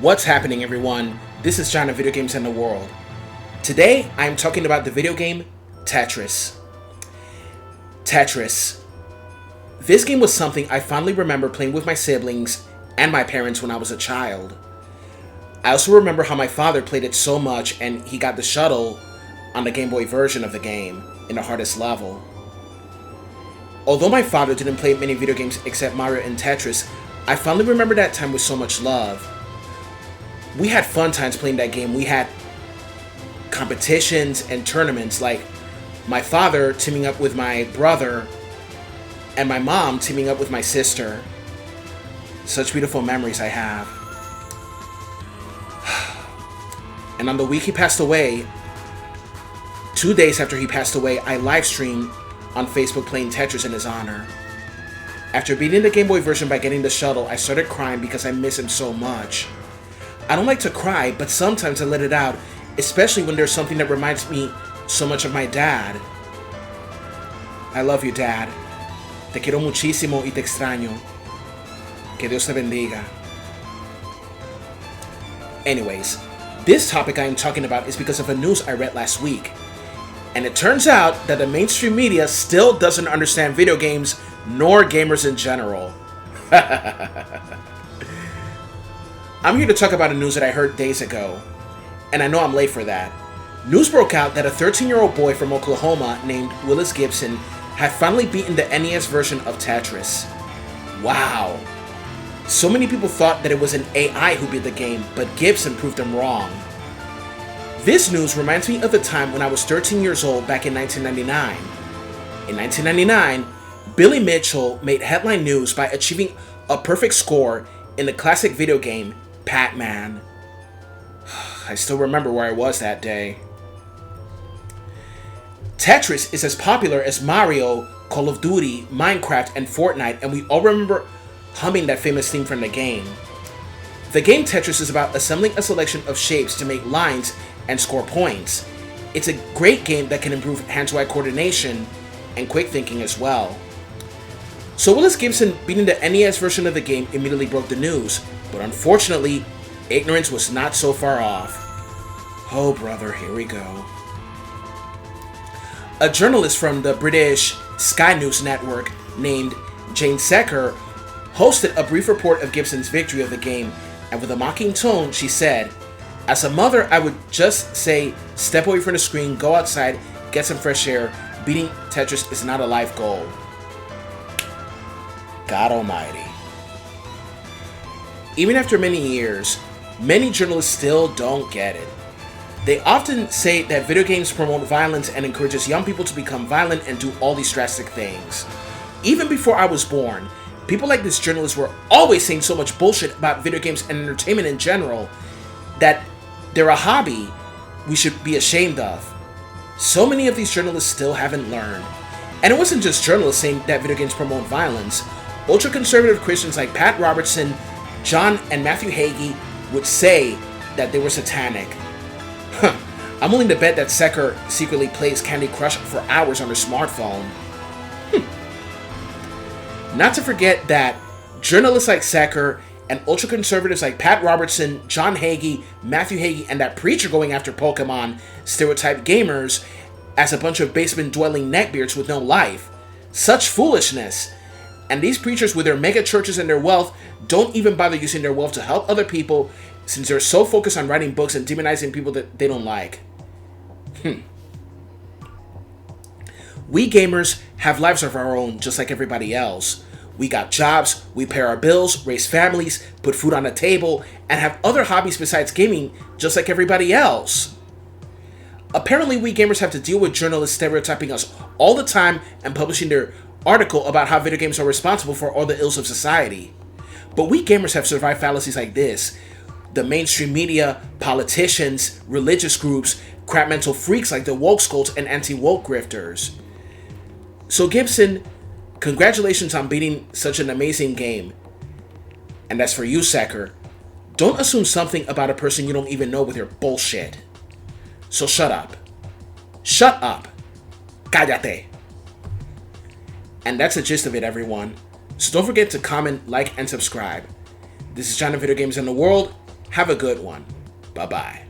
What's happening, everyone? This is John of Video Games in the World. Today, I am talking about the video game Tetris. Tetris. This game was something I fondly remember playing with my siblings and my parents when I was a child. I also remember how my father played it so much and he got the shuttle on the Game Boy version of the game in the hardest level. Although my father didn't play many video games except Mario and Tetris, I fondly remember that time with so much love. We had fun times playing that game. We had competitions and tournaments, like my father teaming up with my brother and my mom teaming up with my sister. Such beautiful memories I have. And on the week he passed away, 2 days after he passed away, I live streamed on Facebook playing Tetris in his honor. After beating the Game Boy version by getting the shuttle, I started crying because I miss him so much. I don't like to cry, but sometimes I let it out, especially when there's something that reminds me so much of my dad. I love you, Dad. Te quiero muchísimo y te extraño. Que Dios te bendiga. Anyways, this topic I am talking about is because of a news I read last week. And it turns out that the mainstream media still doesn't understand video games nor gamers in general. I'm here to talk about a news that I heard days ago, and I know I'm late for that. News broke out that a 13-year-old boy from Oklahoma named Willis Gibson had finally beaten the NES version of Tetris. Wow. So many people thought that it was an AI who beat the game, but Gibson proved them wrong. This news reminds me of the time when I was 13 years old back in 1999. In 1999, Billy Mitchell made headline news by achieving a perfect score in the classic video game Pac-Man. I still remember where I was that day. Tetris is as popular as Mario, Call of Duty, Minecraft, and Fortnite, and we all remember humming that famous theme from the game. The game Tetris is about assembling a selection of shapes to make lines and score points. It's a great game that can improve hand-to-eye coordination and quick thinking as well. So Willis Gibson beating the NES version of the game immediately broke the news, but unfortunately, ignorance was not so far off. Oh brother, here we go. A journalist from the British Sky News Network named Jane Secker hosted a brief report of Gibson's victory of the game, and with a mocking tone, she said, "As a mother, I would just say, step away from the screen, go outside, get some fresh air. Beating Tetris is not a life goal." God almighty. Even after many years, many journalists still don't get it. They often say that video games promote violence and encourages young people to become violent and do all these drastic things. Even before I was born, people like this journalist were always saying so much bullshit about video games and entertainment in general that they're a hobby we should be ashamed of. So many of these journalists still haven't learned. And it wasn't just journalists saying that video games promote violence. Ultra-conservative Christians like Pat Robertson, John and Matthew Hagee would say that they were satanic. I'm willing to bet that Secker secretly plays Candy Crush for hours on her smartphone. Not to forget that journalists like Secker and ultra-conservatives like Pat Robertson, John Hagee, Matthew Hagee, and that preacher going after Pokemon stereotype gamers as a bunch of basement-dwelling neckbeards with no life. Such foolishness! And these preachers with their mega churches and their wealth don't even bother using their wealth to help other people since they're so focused on writing books and demonizing people that they don't like. We gamers have lives of our own just like everybody else. We got jobs, we pay our bills, raise families, put food on the table, and have other hobbies besides gaming just like everybody else. Apparently, we gamers have to deal with journalists stereotyping us all the time and publishing their article about how video games are responsible for all the ills of society. But we gamers have survived fallacies like this. The mainstream media, politicians, religious groups, crap mental freaks like the woke skulls and anti-woke grifters. So Gibson, congratulations on beating such an amazing game. And as for you, Secker, don't assume something about a person you don't even know with your bullshit. So shut up. Shut up. Cállate. And that's the gist of it, everyone. So don't forget to comment, like, and subscribe. This is John of Video Games in the World, Have a good one. Bye-bye.